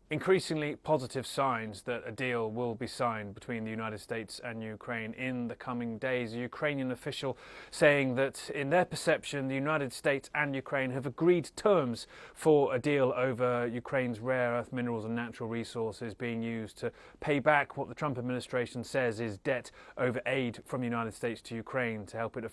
Increasingly positive signs that a deal will be signed between the United States and Ukraine in the coming days. A Ukrainian official saying that in their perception, the United States and Ukraine have agreed terms for a deal over Ukraine's rare earth minerals and natural resources being used to pay back what the Trump administration says is debt over aid from the United States to Ukraine to help it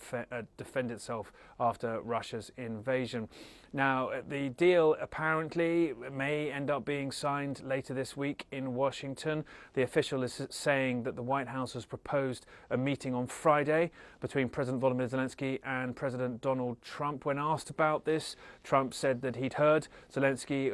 defend itself after Russia's invasion. Now, the deal apparently may end up being signed later this week in Washington. The official is saying that the White House has proposed a meeting on Friday between President Volodimir Zelensky and President Donald Trump. When asked about this, Trump said that he'd heard Zelensky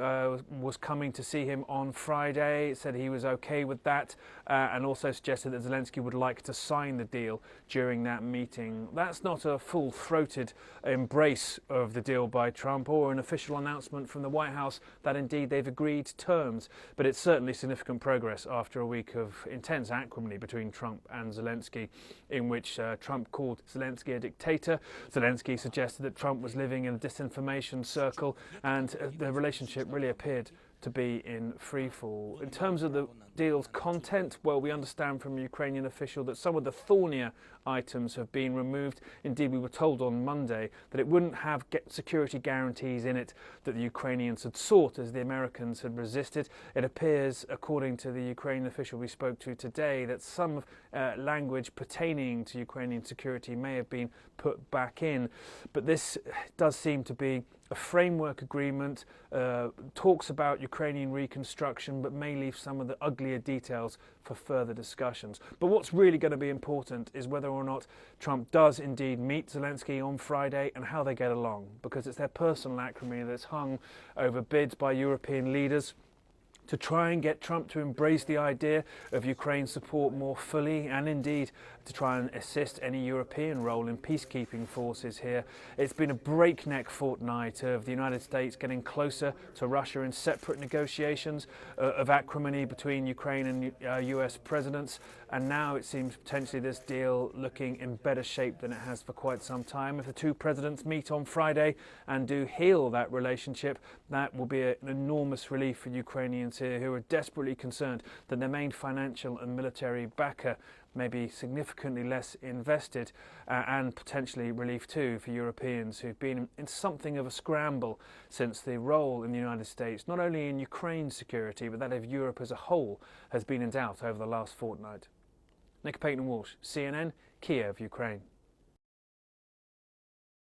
was coming to see him on Friday, said he was okay with that, and also suggested that Zelensky would like to sign the deal during that meeting. That's not a full-throated embrace of the deal by Trump or an official announcement from the White House that indeed they've agreed terms, but it's certainly significant progress after a week of intense acrimony between Trump and Zelensky, in which Trump called Zelensky a dictator. Zelensky suggested that Trump was living in a disinformation circle, and the relationship really appeared to be in freefall. In terms of the deal's content, well, we understand from a Ukrainian official that some of the thornier items have been removed. Indeed, we were told on Monday that it wouldn't have security guarantees in it that the Ukrainians had sought as the Americans had resisted. It appears, according to the Ukrainian official we spoke to today, that some language pertaining to Ukrainian security may have been put back in. But this does seem to be a framework agreement, talks about Ukrainian reconstruction, but may leave some of the uglier details for further discussions. But what's really going to be important is whether or not Trump does indeed meet Zelensky on Friday and how they get along, because it's their personal acrimony that's hung over bids by European leaders to try and get Trump to embrace the idea of Ukraine's support more fully, and indeed to try and assist any European role in peacekeeping forces here. It's been a breakneck fortnight of the United States getting closer to Russia in separate negotiations of acrimony between Ukraine and US presidents, and now it seems potentially this deal looking in better shape than it has for quite some time. If the two presidents meet on Friday and do heal that relationship, that will be an enormous relief for Ukrainians here who are desperately concerned that their main financial and military backer may be significantly less invested, and potentially relief too for Europeans who've been in something of a scramble since the role in the United States, not only in Ukraine's security, but that of Europe as a whole, has been in doubt over the last fortnight. Nick Paton Walsh, CNN, Kiev, Ukraine.